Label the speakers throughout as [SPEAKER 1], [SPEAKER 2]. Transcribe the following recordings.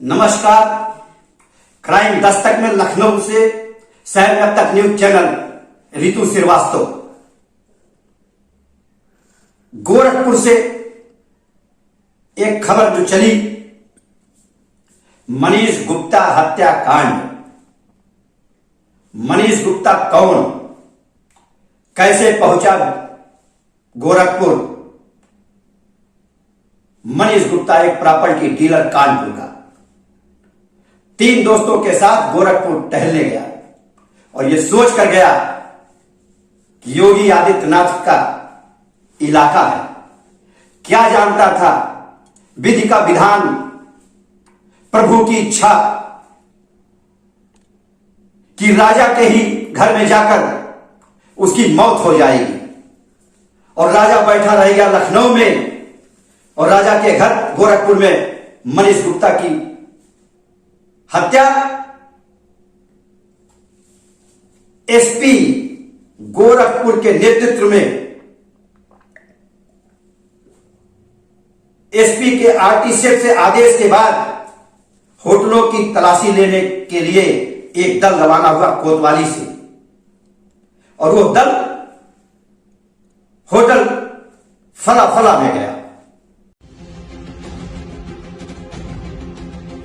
[SPEAKER 1] नमस्कार। क्राइम दस्तक में लखनऊ से शहर में अब तक न्यूज चैनल रितु श्रीवास्तव। गोरखपुर से एक खबर जो चली, मनीष गुप्ता हत्याकांड। मनीष गुप्ता कौन, कैसे पहुंचा गोरखपुर? मनीष गुप्ता एक प्रॉपर्टी डीलर कानपुर का, 3 दोस्तों के साथ गोरखपुर टहलने गया और यह सोच कर गया कि योगी आदित्यनाथ का इलाका है। क्या जानता था, विधि का विधान, प्रभु की इच्छा कि राजा के ही घर में जाकर उसकी मौत हो जाएगी और राजा बैठा रहेगा लखनऊ में और राजा के घर गोरखपुर में मनीष गुप्ता की हत्या एसपी गोरखपुर के नेतृत्व में, एसपी के आरटीसी से आदेश के बाद होटलों की तलाशी लेने के लिए एक दल रवाना हुआ कोतवाली से और वो दल होटल फला में गया।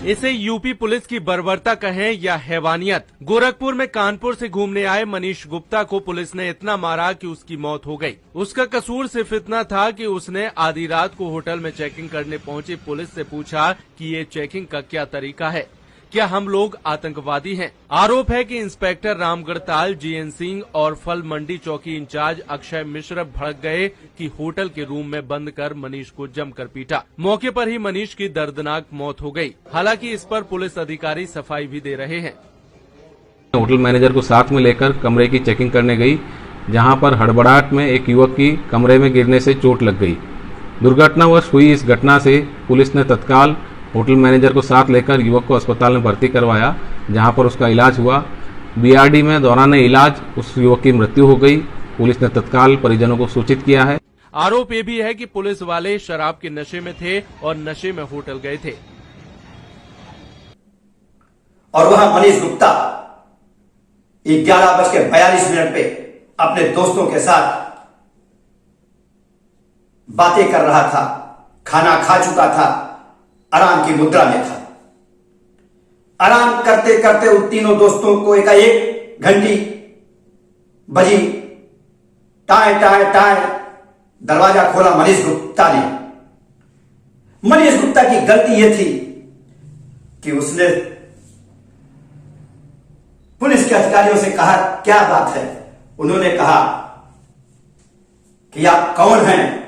[SPEAKER 2] इसे यूपी पुलिस की बर्बरता कहें या हैवानियत, गोरखपुर में कानपुर से घूमने आए मनीष गुप्ता को पुलिस ने इतना मारा कि उसकी मौत हो गई। उसका कसूर सिर्फ इतना था कि उसने आधी रात को होटल में चेकिंग करने पहुंची पुलिस से पूछा कि ये चेकिंग का क्या तरीका है, क्या हम लोग आतंकवादी हैं? आरोप है कि इंस्पेक्टर रामगढ़ताल, जीएन सिंह और फल मंडी चौकी इंचार्ज अक्षय मिश्र भड़क गए कि होटल के रूम में बंद कर मनीष को जमकर पीटा। मौके पर ही मनीष की दर्दनाक मौत हो गई। हालांकि इस पर पुलिस अधिकारी सफाई भी दे रहे हैं।
[SPEAKER 3] होटल मैनेजर को साथ में लेकर कमरे की चेकिंग करने गई, जहां पर हड़बड़ाहट में एक युवक की कमरे में गिरने से चोट लग गई। दुर्घटनावश हुई इस घटना से पुलिस ने तत्काल होटल मैनेजर को साथ लेकर युवक को अस्पताल में भर्ती करवाया, जहां पर उसका इलाज हुआ। बीआरडी में दौरान इलाज उस युवक की मृत्यु हो गई। पुलिस ने तत्काल परिजनों को सूचित किया है।
[SPEAKER 2] आरोप ये भी है कि पुलिस वाले शराब के नशे में थे और नशे में होटल गए थे।
[SPEAKER 1] और वहां मनीष गुप्ता 11:42 पे अपने दोस्तों के साथ बातें कर रहा था, खाना खा चुका था, आराम की मुद्रा में था। आराम करते करते उन तीनों दोस्तों को एकाएक घंटी बजी, टाए टाए टाए, दरवाजा खोला मनीष गुप्ता ने। मनीष गुप्ता की गलती यह थी कि उसने पुलिस के अधिकारियों से कहा, क्या बात है? उन्होंने कहा कि आप कौन हैं?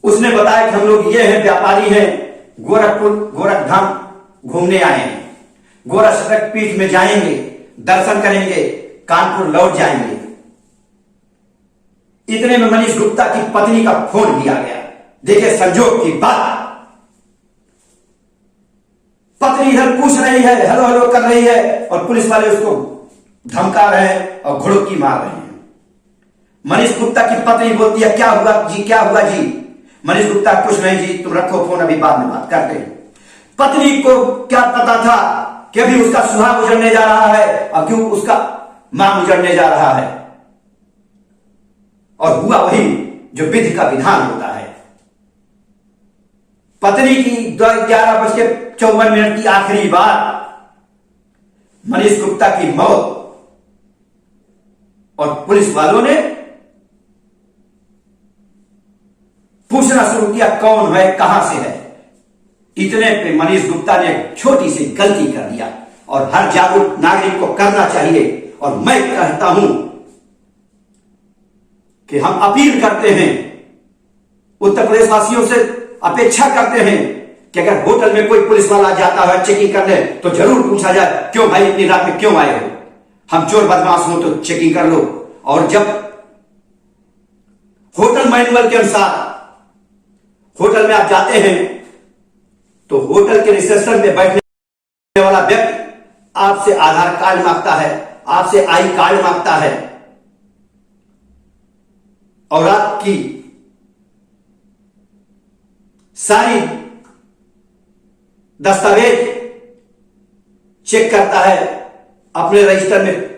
[SPEAKER 1] उसने बताया कि हम लोग ये हैं, व्यापारी हैं, गोरखपुर गोरखधाम घूमने आए हैं, गोरख पीठ में जाएंगे, दर्शन करेंगे, कानपुर लौट जाएंगे। इतने में मनीष गुप्ता की पत्नी का फोन भी आ गया। देखिए संजोग की बात, पत्नी इधर पूछ रही है, हेलो हेलो कर रही है और पुलिस वाले उसको धमका रहे हैं और घुड़की मार रहे हैं। मनीष गुप्ता की पत्नी बोलती है, क्या हुआ जी, क्या हुआ जी? मनीष गुप्ता, कुछ नहीं जी, तुम रखो फोन, अभी बाद में बात करते हैं। पत्नी को क्या पता था कि अभी उसका सुहाग उजड़ने जा रहा है और क्यों उसका मांग उजड़ने जा रहा है। और हुआ वही जो विधि का विधान होता है। पत्नी की 11:54 की आखिरी बात, मनीष गुप्ता की मौत, और पुलिस वालों ने पूछना शुरू किया, कौन है, कहां से है। इतने पे मनीष गुप्ता ने एक छोटी सी गलती कर दिया और हर जागरूक नागरिक को करना चाहिए। और मैं कहता हूं कि हम अपील करते हैं, उत्तर प्रदेश वासियों से अपेक्षा करते हैं कि अगर होटल में कोई पुलिस वाला जाता है चेकिंग करने तो जरूर पूछा जाए, क्यों भाई इतनी रात में क्यों आए हो? हम चोर बदमाश हो तो चेकिंग कर लो। और जब होटल मैनुअल के अनुसार होटल में आप जाते हैं तो होटल के रिसेप्शन में बैठने वाला व्यक्ति आपसे आधार कार्ड मांगता है, आपसे आई कार्ड मांगता है और आपकी सारी दस्तावेज चेक करता है, अपने रजिस्टर में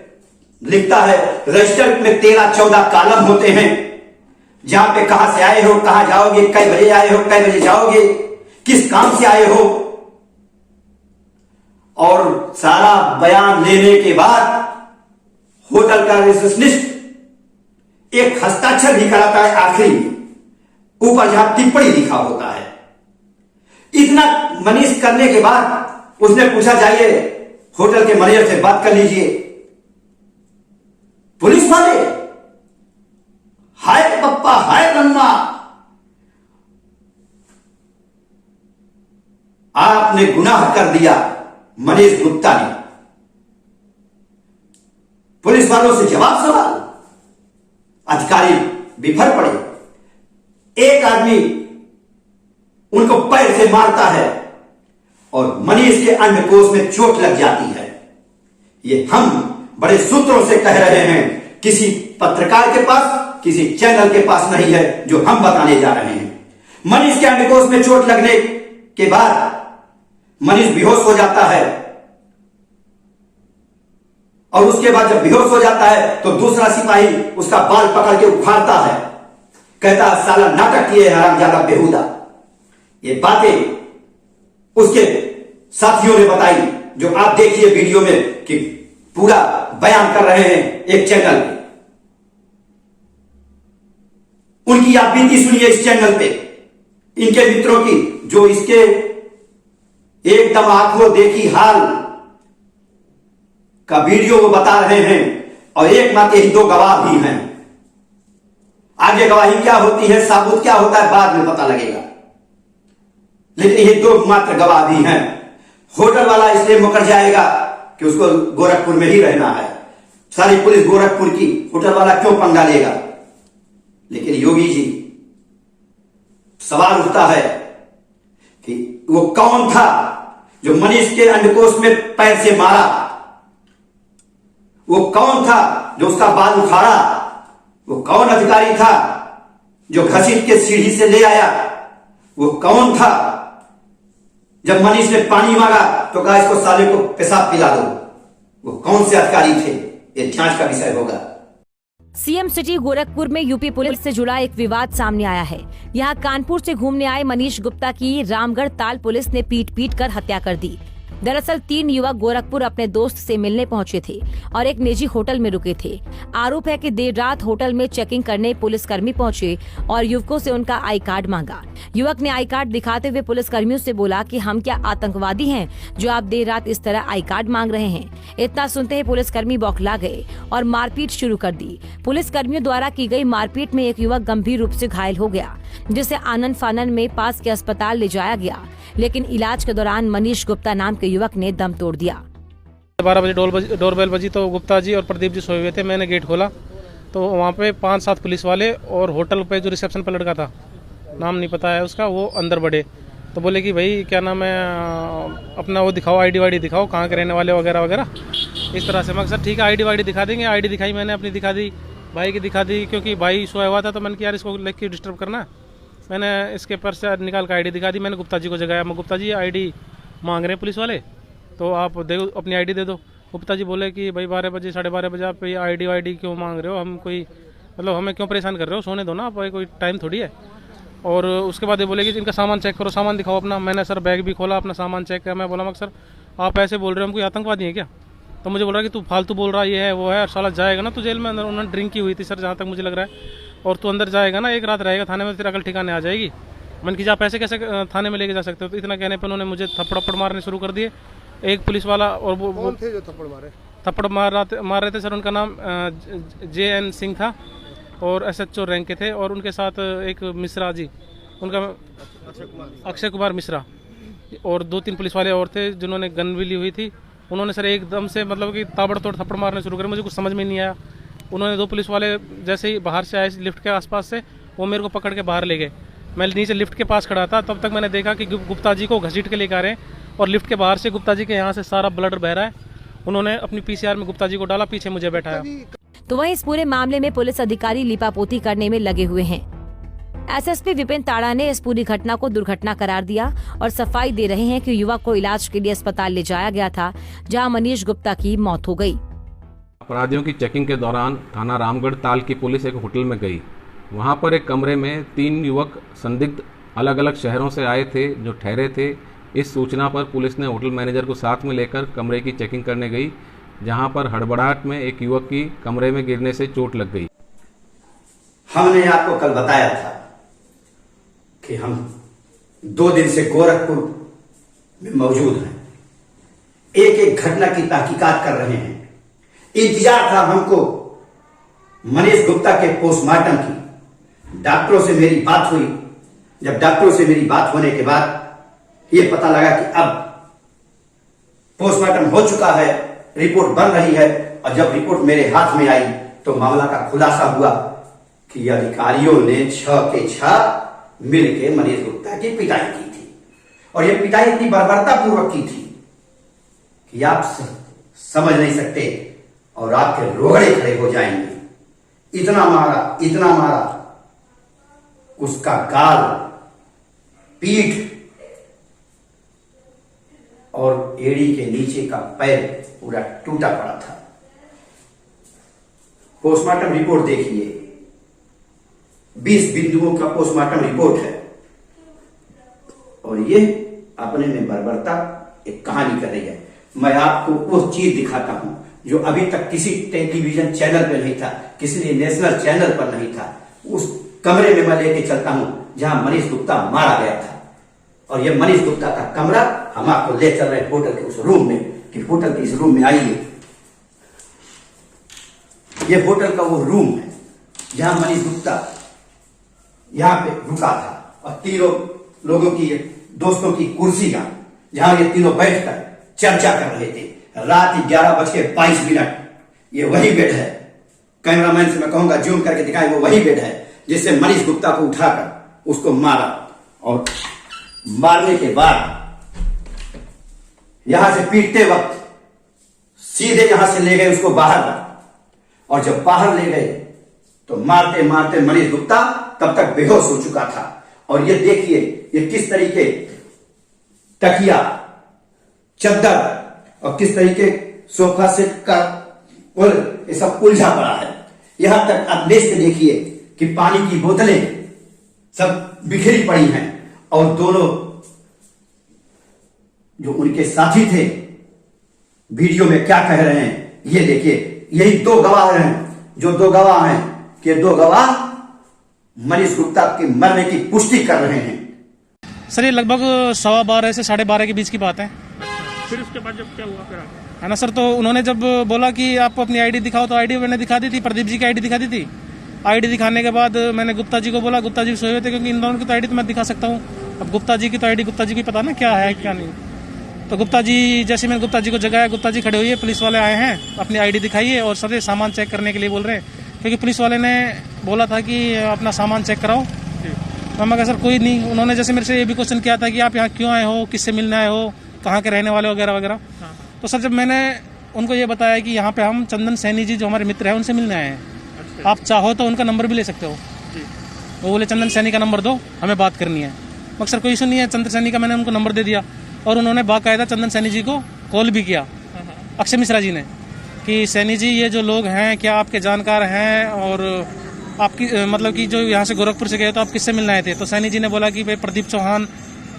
[SPEAKER 1] लिखता है। रजिस्टर में 13-14 कॉलम होते हैं, जहां पे कहां से आए हो, कहां जाओगे, कई बजे आए हो, कई बजे जाओगे, किस काम से आए हो, और सारा बयान लेने के बाद होटल का रिसेप्शनिस्ट एक हस्ताक्षर भी कराता है आखिरी में, ऊपर जहां टिप्पणी लिखा होता है। इतना मनीष करने के बाद उसने पूछा, जाइए होटल के मैनेजर से बात कर लीजिए। पुलिस वाले, हाय पप्पा, हाय ब्रह्मा, आपने गुनाह कर दिया। मनीष गुप्ता ने पुलिस वालों से जवाब सवाल। अधिकारी बिफर पड़े। एक आदमी उनको पैर से मारता है और मनीष के अंडकोश में चोट लग जाती है। ये हम बड़े सूत्रों से कह रहे हैं, किसी पत्रकार के पास, किसी चैनल के पास नहीं है जो हम बताने जा रहे हैं। मनीष के अंडकोश में चोट लगने के बाद मनीष बेहोश हो जाता है, और उसके बाद जब बेहोश हो जाता है तो दूसरा सिपाही उसका बाल पकड़ के उखाड़ता है, कहता है साला नाटक किए हरामजादा बेहुदा। ये बातें उसके साथियों ने बताई, जो आप देखिए वीडियो में कि पूरा बयान कर रहे हैं एक चैनल पे। उनकी आप बीती सुनिए इस चैनल पे, इनके मित्रों की, जो इसके एकदम आंखों देखी हाल का वीडियो वो बता रहे हैं, और एक मात्र यही 2 गवाह भी हैं। आगे गवाही क्या होती है, साबुत क्या होता है, बाद में पता लगेगा, लेकिन ये 2 मात्र गवाह भी हैं। होटल वाला इसलिए मुकर जाएगा कि उसको गोरखपुर में ही रहना है, सारी पुलिस गोरखपुर की, होटल वाला क्यों पंगा लेगा। लेकिन योगी जी, सवाल उठता है कि वो कौन था जो मनीष के अंडकोश में पैर से मारा, वो कौन था जो उसका बाल उखाड़ा, वो कौन अधिकारी था जो घसीट के सीढ़ी से ले आया, वो कौन था जब मनीष ने पानी मांगा तो कहा इसको साले को पेशाब पिला दो, वो कौन से अधिकारी थे, ये जांच का विषय होगा।
[SPEAKER 4] सीएम सिटी गोरखपुर में यूपी पुलिस से जुड़ा एक विवाद सामने आया है। यहाँ कानपुर से घूमने आए मनीष गुप्ता की रामगढ़ ताल पुलिस ने पीट कर हत्या कर दी। दरअसल 3 युवक गोरखपुर अपने दोस्त से मिलने पहुंचे थे और एक निजी होटल में रुके थे। आरोप है कि देर रात होटल में चेकिंग करने पुलिसकर्मी पहुंचे और युवकों से उनका आई कार्ड मांगा। युवक ने आई कार्ड दिखाते हुए पुलिसकर्मियों से बोला कि हम क्या आतंकवादी हैं जो आप देर रात इस तरह आई कार्ड मांग रहे हैं। इतना सुनते ही पुलिसकर्मी बौखला गए और मारपीट शुरू कर दी। पुलिसकर्मियों द्वारा की गई मारपीट में एक युवक गंभीर रूप से घायल हो गया, जिसे आनन फानन में पास के अस्पताल ले जाया गया, लेकिन इलाज के दौरान मनीष गुप्ता नाम के युवक ने दम तोड़ दिया।
[SPEAKER 5] 12 बजे डोरबेल बजी तो गुप्ता जी और प्रदीप जी सोए हुए थे। मैंने गेट खोला तो वहाँ पे 5-7 पुलिस वाले और होटल पे जो रिसेप्शन पे लड़का था, नाम नहीं पता है उसका, वो अंदर बढ़े तो बोले कि भाई क्या नाम है, अपना वो दिखाओ, आईडी वाईडी दिखाओ, कहाँ के रहने वाले वगैरह वगैरह, इस तरह से। मैं सर ठीक है आईडी वाईडी दिखा देंगे। आईडी दिखाई, मैंने अपनी दिखा दी, भाई की दिखा दी, क्योंकि भाई सोया हुआ था तो मैंने कि यार इसको लेके डिस्टर्ब करना है। मैंने इसके पर्स से निकाल कर आईडी दिखा दी। मैंने गुप्ता जी को जगाया, मैं गुप्ता जी आईडी मांग रहे हैं पुलिस वाले, तो आप दे अपनी आईडी दे दो। गुप्ता जी बोले कि भाई 12 बजे 12:30 बजे आप ये आईडी वाईडी क्यों मांग रहे हो, हम कोई मतलब हमें क्यों परेशान कर रहे हो, सोने दो ना आप, कोई टाइम थोड़ी है। और उसके बाद ये बोले कि इनका सामान चेक करो, सामान दिखाओ अपना। मैंने सर बैग भी खोला, अपना सामान चेक किया। मैं बोला मगर सर आप ऐसे बोल रहे हो हम कोई आतंकवादी है क्या। तो मुझे बोल रहा है कि तू फालतू बोल रहा है, ये है वो है, साला जाएगा ना तू जेल में। अंदर उन्होंने ड्रिंक की हुई थी सर, जहाँ तक मुझे लग रहा है, और तू अंदर जाएगा ना, एक रात रहेगा थाने में, तेरा अकल ठिकाने आ जाएगी। मैंने कि आप पैसे कैसे थाने में लेके जा सकते हो। तो इतना कहने पर उन्होंने मुझे थप्पड़ मारने शुरू कर दिए। एक पुलिस वाला, और वो कौन थे जो थप्पड़ मारे? थप्पड़ मार रहे थे सर, उनका नाम JN सिंह था और SHO रैंक के थे, और उनके साथ एक मिश्रा जी, उनका अक्षय कुमार मिश्रा, और 2-3 पुलिस वाले और थे जिन्होंने गन भी ली हुई थी। उन्होंने सर एकदम से मतलब कि ताबड़तोड़ थप्पड़ मारने शुरू करे, मुझे कुछ समझ में नहीं आया। उन्होंने 2 पुलिस वाले जैसे ही बाहर से आए लिफ्ट के आसपास से, वो मेरे को पकड़ के बाहर ले गए। मैं नीचे लिफ्ट के पास खड़ा था, तब तक मैंने देखा कि गुप्ता जी को घसीट के लेकर आ रहे हैं, और लिफ्ट के बाहर से गुप्ता जी के यहाँ से सारा ब्लड बह रहा है। उन्होंने अपनी PCR में गुप्ता जी को डाला, पीछे मुझे बैठाया।
[SPEAKER 4] तो वहीं इस पूरे मामले में पुलिस अधिकारी लिपापोती करने में लगे हुए हैं। एसएसपी विपिन ताड़ा ने इस पूरी घटना को दुर्घटना करार दिया और सफाई दे रहे हैं कि युवक को इलाज के लिए अस्पताल ले जाया गया था, जहां मनीष गुप्ता की मौत हो गई।
[SPEAKER 3] अपराधियों की चेकिंग के दौरान थाना रामगढ़ ताल की पुलिस एक होटल में गई। वहां पर एक कमरे में 3 युवक संदिग्ध अलग अलग शहरों से आए थे जो ठहरे थे। इस सूचना पर पुलिस ने होटल मैनेजर को साथ में लेकर कमरे की चेकिंग करने गई, जहां पर हड़बड़ाहट में एक युवक की कमरे में गिरने से चोट लग गई।
[SPEAKER 1] हमने आपको कल बताया था कि हम 2 दिन से गोरखपुर में मौजूद हैं, एक एक घटना की तहकीकात कर रहे हैं। इंतजार था हमको मनीष गुप्ता के पोस्टमार्टम की। डॉक्टरों से मेरी बात हुई। जब डॉक्टरों से मेरी बात होने के बाद यह पता लगा कि अब पोस्टमार्टम हो चुका है, रिपोर्ट बन रही है, और जब रिपोर्ट मेरे हाथ में आई तो मामला का खुलासा हुआ कि अधिकारियों ने 6 के 6 मिलकर मनीष गुप्ता की पिटाई की थी। और यह पिटाई इतनी बर्बरता पूर्वक की थी कि आप समझ नहीं सकते, और आपके रोगड़े खड़े हो जाएंगे। इतना मारा, उसका गाल, पीठ और एड़ी के नीचे का पैर पूरा टूटा पड़ा था। पोस्टमार्टम रिपोर्ट देखिए, 20 बिंदुओं का पोस्टमार्टम रिपोर्ट है, और ये अपने में बर्बरता एक कहानी कर रही है। मैं आपको वो चीज दिखाता हूं जो अभी तक किसी टेलीविजन चैनल पे नहीं था, किसी नेशनल चैनल पर नहीं था। उस कमरे में मैं लेके चलता हूं जहां मनीष गुप्ता मारा गया था, और यह मनीष गुप्ता का कमरा हम आपको ले चल रहे हैं होटल के उस रूम में, कि होटल के इस रूम में आइए। यह होटल का वो रूम है जहां मनीष गुप्ता यहां पे रुका था, और तीनों लोगों की, दोस्तों की कुर्सियां जहां ये तीनों बैठकर चर्चा कर रहे थे। रात 11:22। ये वही बेड है, कैमरामैन से मैं कहूंगा जूम करके दिखाएं, वो वही बेड है जिससे मनीष गुप्ता को उठाकर उसको मारा, और मारने के बाद यहां से पीटते वक्त सीधे यहां से ले गए उसको बाहर, और जब बाहर ले गए तो मारते मारते मनीष गुप्ता तब तक बेहोश हो चुका था। और ये देखिए ये किस तरीके तकिया, चद्दर और किस तरीके सोफा सेट का ये सब उलझा पड़ा है। यहां तक आप लिस्ट देखिए कि पानी की बोतलें सब बिखरी पड़ी हैं, और दोनों जो उनके साथी थे वीडियो में क्या कह रहे हैं ये देखिए। यही 2 गवाह हैं, जो 2 गवाह हैं कि 2 गवाह मनीष गुप्ता के मरने की पुष्टि कर रहे हैं।
[SPEAKER 5] सर ये लगभग 12:15 से 12:30 के बीच की बात है।
[SPEAKER 6] फिर उसके बाद जब क्या हुआ फिर आगे?
[SPEAKER 5] है ना सर, तो उन्होंने जब बोला कि आप अपनी आईडी दिखाओ, तो आईडी मैंने दिखा दी थी, प्रदीप जी की आईडी दिखा दी थी। आईडी दिखाने के बाद मैंने गुप्ता जी को बोला, गुप्ता जी सोए हुए थे, क्योंकि इन दोनों की तो आईडी तो मैं दिखा सकता हूँ, अब गुप्ता जी की तो आईडी गुप्ता जी को पता ना क्या है क्या नहीं। तो गुप्ता जी, जैसे मैंने गुप्ता जी को जगाया, गुप्ता जी खड़े हुए, पुलिस वाले आए हैं, अपनी आईडी दिखाइए और सारे सामान चेक करने के लिए बोल रहे हैं, क्योंकि पुलिस वाले ने बोला था कि अपना सामान चेक कराओ। मैं कहा सर कोई नहीं। उन्होंने जैसे मेरे से ये भी क्वेश्चन किया था कि आप यहाँ क्यों आए हो, किससे मिलने आए हो, कहाँ के रहने वाले वगैरह वगैरह। तो सर जब मैंने उनको ये बताया कि यहाँ पे हम चंदन सैनी जी जो हमारे मित्र हैं उनसे मिलने आए हैं, आप चाहो तो उनका नंबर भी ले सकते हो। वो बोले चंदन सैनी का नंबर दो, हमें बात करनी है। मगर कोई इशू नहीं है, चंदन सैनी का मैंने उनको नंबर दे दिया, और उन्होंने बाकायदा चंदन सैनी जी को कॉल भी किया, अक्षय मिश्रा जी ने, कि सैनी जी ये जो लोग हैं क्या आपके जानकार हैं, और आपकी मतलब कि जो यहाँ से गोरखपुर से गए तो आप किससे मिलने आए थे। तो सैनी जी ने बोला कि भाई प्रदीप चौहान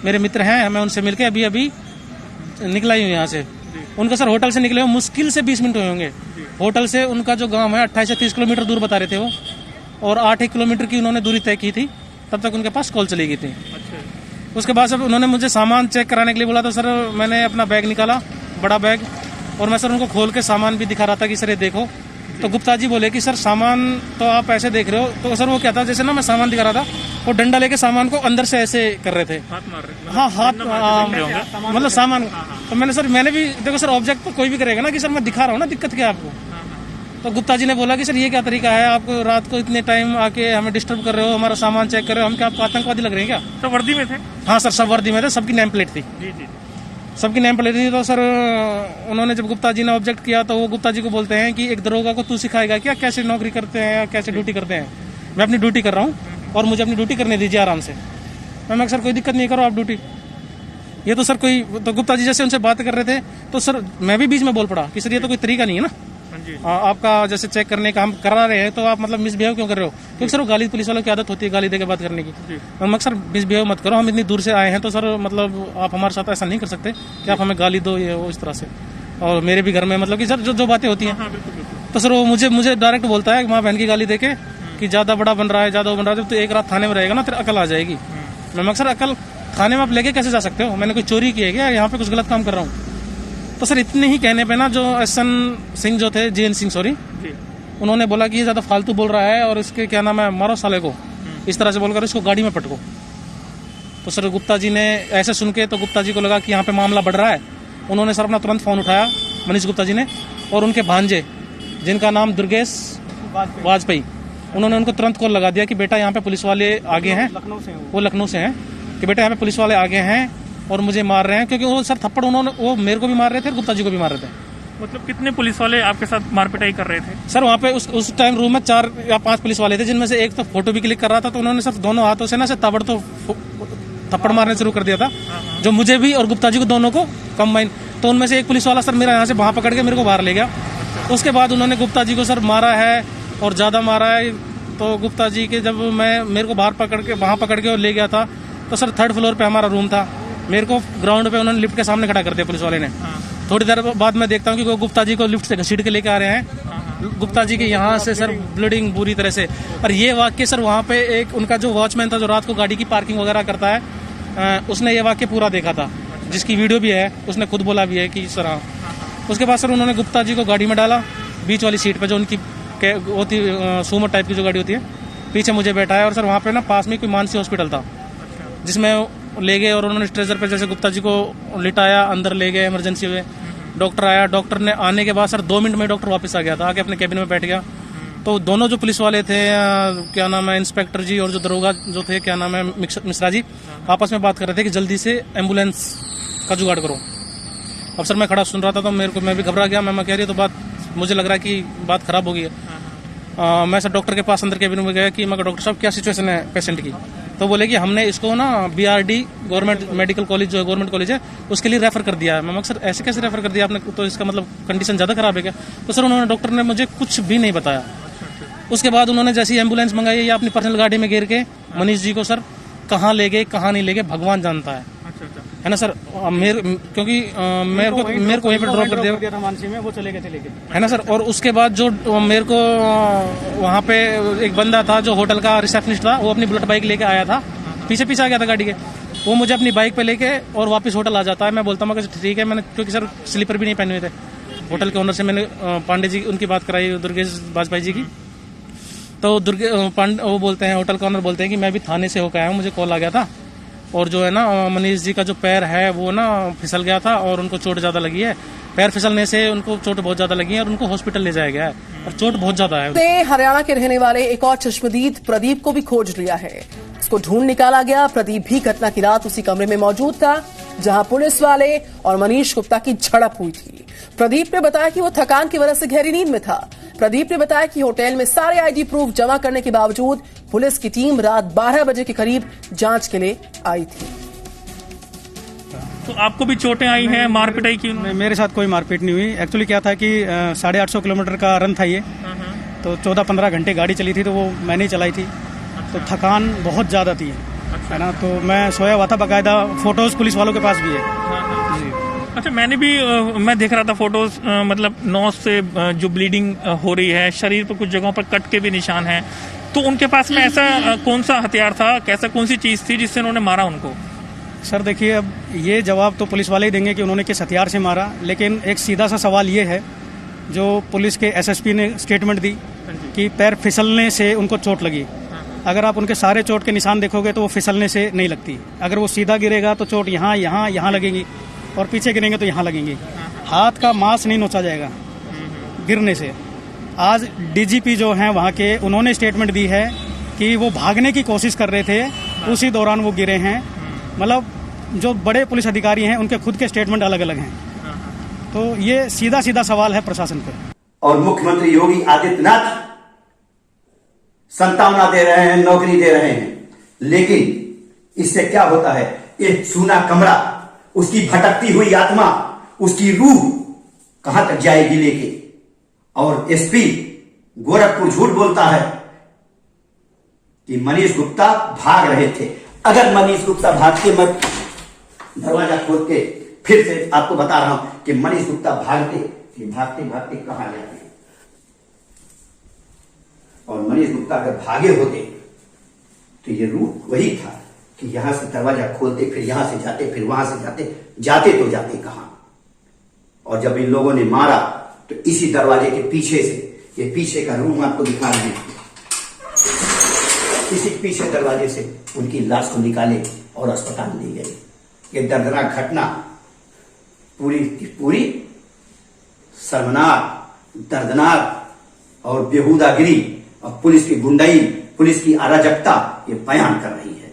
[SPEAKER 5] मेरे मित्र हैं, मैं उनसे मिलकर अभी अभी निकला ही हूँ यहाँ से। उनका सर होटल से निकले हो मुश्किल से 20 मिनट हुए होंगे। होटल से उनका जो गांव है 28 से 30 किलोमीटर दूर बता रहे थे वो, और 8 किलोमीटर की उन्होंने दूरी तय की थी, तब तक उनके पास कॉल चली गई थी। उसके बाद सर उन्होंने मुझे सामान चेक कराने के लिए बोला, तो सर मैंने अपना बैग निकाला, बड़ा बैग, और मैं सर उनको खोल के सामान भी दिखा रहा था कि सर ये देखो। तो गुप्ता जी बोले कि सर सामान तो आप ऐसे देख रहे हो। तो सर वो क्या था, जैसे ना मैं सामान दिखा रहा था, वो डंडा लेके सामान को अंदर से ऐसे कर रहे थे,
[SPEAKER 6] हाथ मार रहे?
[SPEAKER 5] हाँ हाथ, मतलब सामान। तो मैंने भी देखो सर, ऑब्जेक्ट तो कोई भी करेगा ना कि सर मैं दिखा रहा हूँ ना, दिक्कत क्या है आपको। तो गुप्ता जी ने बोला कि सर ये क्या तरीका है, आप रात को इतने टाइम आके हमें डिस्टर्ब कर रहे हो, हमारा सामान चेक कर रहे हो, हम क्या आपको आतंकवादी लग रहे हैं क्या।
[SPEAKER 6] सब वर्दी में थे?
[SPEAKER 5] हाँ सर सब वर्दी में थे, सबकी नेम प्लेट थी।
[SPEAKER 6] जी जी,
[SPEAKER 5] सबकी नेम प्लेट थी। तो सर उन्होंने जब गुप्ता जी ने ऑब्जेक्ट किया, तो वो गुप्ता जी को बोलते हैं कि एक दरोगा को तू सिखाएगा क्या कैसे नौकरी करते हैं, कैसे ड्यूटी करते हैं। मैं अपनी ड्यूटी कर रहा हूँ, और मुझे अपनी ड्यूटी करने दीजिए आराम से। मैं सर कोई दिक्कत नहीं, करो आप ड्यूटी। ये तो सर कोई तो गुप्ता जी जैसे उनसे बात कर रहे थे तो सर मैं भी बीच में बोल पड़ा कि सर ये तो कोई तरीका नहीं है ना आपका जैसे चेक करने का, हम करा रहे हैं तो आप मतलब मिसबिहेव क्यों कर रहे हो? क्योंकि सर वो गाली पुलिस वालों की आदत होती है गाली देके बात करने की। मैं सर मिसबिहेव मत करो, हम इतनी दूर से आए हैं तो सर मतलब आप हमारे साथ ऐसा नहीं कर सकते कि आप हमें गाली दो ये वो इस तरह से। और मेरे भी घर में मतलब कि सर जो बातें होती हैं तो सर वो मुझे डायरेक्ट बोलता है माँ बहन की गाली देके कि ज्यादा बड़ा बन रहा है, ज्यादा वो बन रहा है, तो एक रात थाने में रहेगा ना तेरे अकल आ जाएगी। मैं सर अकल थाने में आप लेके कैसे जा सकते हो? मैंने कोई चोरी की है क्या? यहाँ पे कुछ गलत काम कर रहा हूँ? तो सर इतने ही कहने पे ना जो एसएन सिंह जो थे, जेएन सिंह सॉरी, उन्होंने बोला कि ये ज्यादा फालतू बोल रहा है और इसके क्या नाम है मारो साले को, इस तरह से बोलकर इसको गाड़ी में पटको। तो सर गुप्ता जी ने ऐसे सुन के तो गुप्ता जी को लगा कि यहाँ पे मामला बढ़ रहा है। उन्होंने सर अपना तुरंत फोन उठाया मनीष गुप्ता जी ने और उनके भांजे जिनका नाम दुर्गेश वाजपेयी, उन्होंने उनको तुरंत कॉल लगा दिया कि बेटा यहाँ पे पुलिस वाले आगे हैं, वो लखनऊ से हैं, कि बेटा यहाँ पे पुलिस वाले आगे हैं और मुझे मार रहे हैं। क्योंकि वो सर थप्पड़ उन्होंने वो मेरे को भी मार रहे थे और गुप्ता जी को भी मार रहे थे।
[SPEAKER 6] मतलब कितने पुलिस वाले आपके साथ मारपिटाई कर रहे थे?
[SPEAKER 5] सर वहाँ पे उस टाइम रूम में 4 या 5 पुलिस वाले थे, जिनमें से एक तो फोटो भी क्लिक कर रहा था। तो उन्होंने सर दोनों हाथों से ना से ताबड़तोड़ थप्पड़ मारने शुरू कर दिया था, जो मुझे भी और गुप्ता जी को दोनों को कंबाइन। तो उनमें से एक पुलिस वाला सर मेरा यहाँ से वहाँ पकड़ के मेरे को बाहर ले गया। उसके बाद उन्होंने गुप्ता जी को सर मारा है और ज्यादा मारा है। तो गुप्ता जी के जब मेरे को बाहर पकड़ के वहाँ पकड़ के और ले गया था तो सर 3rd फ्लोर पे हमारा रूम था, मेरे को ग्राउंड पे उन्होंने लिफ्ट के सामने खड़ा कर दिया पुलिस वाले ने। थोड़ी देर बाद मैं देखता हूँ कि वो गुप्ता जी को लिफ्ट से घसीट के लेके आ रहे हैं। गुप्ता जी के यहाँ से सर ब्लीडिंग बुरी तरह से। और ये वाक्य सर वहाँ पे एक उनका जो वॉचमैन था जो रात को गाड़ी की पार्किंग वगैरह करता है, उसने ये वाक्य पूरा देखा था, जिसकी वीडियो भी है, उसने खुद बोला भी है कि सर हाँ। उसके बाद सर उन्होंने गुप्ता जी को गाड़ी में डाला, बीच वाली सीट पे जो उनकी होती सूमो टाइप की जो गाड़ी होती है, पीछे मुझे बैठाया। और सर वहाँ पे ना पास में कोई मानसी हॉस्पिटल था जिसमें ले गए और उन्होंने स्ट्रेचर पे जैसे गुप्ता जी को लिटाया, अंदर ले गए इमरजेंसी में। डॉक्टर आया, डॉक्टर ने आने के बाद सर 2 मिनट में डॉक्टर वापस आ गया था, आके अपने कैबिन में बैठ गया। तो दोनों जो पुलिस वाले थे, क्या नाम है, इंस्पेक्टर जी और जो दरोगा जो थे, क्या नाम है, मिश्रा जी, आपस में बात कर रहे थे कि जल्दी से एम्बुलेंस का जुगाड़ करो। अब सर मैं खड़ा सुन रहा था तो मैं भी घबरा गया। मैं कह रही तो बात मुझे लग रहा है कि बात खराब हो गई है। मैं सर डॉक्टर के पास अंदर कैबिन में गया कि मैं डॉक्टर साहब क्या सिचुएशन है पेशेंट की? तो बोले कि हमने इसको ना BRD गवर्नमेंट मेडिकल कॉलेज जो है, गवर्नमेंट कॉलेज है, उसके लिए रेफर कर दिया है। मैं सर ऐसे कैसे रेफर कर दिया आपने? तो इसका मतलब कंडीशन ज्यादा खराब है क्या? तो सर उन्होंने डॉक्टर ने मुझे कुछ भी नहीं बताया। उसके बाद उन्होंने जैसी एम्बुलेंस मंगाई या अपनी पर्सनल गाड़ी में घेर के मनीष जी को सर कहाँ ले गए कहाँ नहीं ले गए भगवान जानता है ना सर। क्योंकि मेरे को वहीं पर ड्रॉप कर दिया था मानसी में, वो चले गए थे लेके, है ना सर। और उसके बाद जो मेरे को वहाँ पे एक बंदा था जो होटल का रिसेप्शनिस्ट था, वो अपनी बुलेट बाइक लेके आया था, पीछे आ गया था गाड़ी के। वो मुझे अपनी बाइक पे लेके और वापस होटल आ जाता है। मैं बोलता हूँ ठीक है, मैंने क्योंकि सर स्लीपर भी नहीं पहने हुए थे। होटल के ओनर से मैंने पांडे जी उनकी बात कराई, दुर्गेश वाजपेयी जी की। तो वो बोलते हैं, होटल का ओनर बोलते हैं कि मैं भी थाने से होकर आया हूँ, मुझे कॉल आ गया था और जो है ना मनीष जी का जो पैर है वो ना फिसल गया था और उनको चोट ज्यादा लगी है। पैर फिसलने से उनको चोट बहुत ज्यादा लगी है और उनको हॉस्पिटल ले जाया गया है और चोट बहुत ज्यादा है।
[SPEAKER 7] हरियाणा के रहने वाले एक और चश्मदीद प्रदीप को भी खोज लिया है, उसको ढूंढ निकाला गया। प्रदीप भी घटना की रात उसी कमरे में मौजूद था जहां पुलिस वाले और मनीष गुप्ता की झड़प हुई थी। प्रदीप ने बताया कि वो थकान की वजह से गहरी नींद में था। प्रदीप ने बताया कि होटल में सारे आईडी प्रूफ जमा करने के बावजूद पुलिस की टीम रात 12 बजे के करीब जांच के लिए आई थी।
[SPEAKER 6] तो आपको भी चोटें आई हैं, मारपिटाई की?
[SPEAKER 8] मेरे साथ कोई मारपीट नहीं हुई। एक्चुअली क्या था कि 850 किलोमीटर का रन था ये, तो 14-15 घंटे गाड़ी चली थी, तो वो मैंने ही चलाई थी। तो थकान बहुत ज्यादा थी, है ना। तो मैं सोया हुआ था, बाकायदा फोटोज पुलिस वालों के पास भी है।
[SPEAKER 6] अच्छा, मैं देख रहा था फोटोज, मतलब नोज से जो ब्लीडिंग हो रही है, शरीर पर कुछ जगहों पर कट के भी निशान हैं। तो उनके पास में ऐसा कौन सा हथियार था, कैसा कौन सी चीज थी जिससे उन्होंने मारा उनको?
[SPEAKER 8] सर देखिए, अब ये जवाब तो पुलिस वाले ही देंगे कि उन्होंने किस हथियार से मारा, लेकिन एक सीधा सा सवाल ये है, जो पुलिस के SSP ने स्टेटमेंट दी कि पैर फिसलने से उनको चोट लगी। अगर आप उनके सारे चोट के निशान देखोगे तो वो फिसलने से नहीं लगती। अगर वो सीधा गिरेगा तो चोट यहाँ लगेगी और पीछे गिरेंगे तो यहाँ लगेंगे। हाथ का मांस नहीं नोचा जाएगा गिरने से। आज DGP जो हैं वहाँ के, उन्होंने स्टेटमेंट दी है कि वो भागने की कोशिश कर रहे थे, उसी दौरान वो गिरे हैं। मतलब जो बड़े पुलिस अधिकारी हैं उनके खुद के स्टेटमेंट अलग अलग हैं। तो ये सीधा सवाल है प्रशासन पे।
[SPEAKER 1] और मुख्यमंत्री योगी आदित्यनाथ संतावना दे रहे हैं, नौकरी दे रहे हैं, लेकिन इससे क्या होता है? एक सूना कमरा, उसकी भटकती हुई आत्मा, उसकी रूह कहां तक जाएगी लेके? और एसपी गोरखपुर झूठ बोलता है कि मनीष गुप्ता भाग रहे थे। अगर मनीष गुप्ता भागते, मैं दरवाजा खोल के फिर से आपको बता रहा हूं कि मनीष गुप्ता भागते भागते कहां जाते, और मनीष गुप्ता अगर भागे होते तो ये रूट वही था कि यहां से दरवाजा खोलते, फिर यहां से जाते, फिर वहां से जाते तो जाते कहां? और जब इन लोगों ने मारा तो इसी दरवाजे के पीछे से, ये पीछे का रूम आपको दिखा रहे हैं, इसी पीछे दरवाजे से उनकी लाश को निकाले और अस्पताल ले गए। ये दर्दनाक घटना पूरी की पूरी शर्मनाक, दर्दनाक और बेहुदागिरी और पुलिस की गुंडाई, पुलिस की अराजकता ये बयान कर रही है।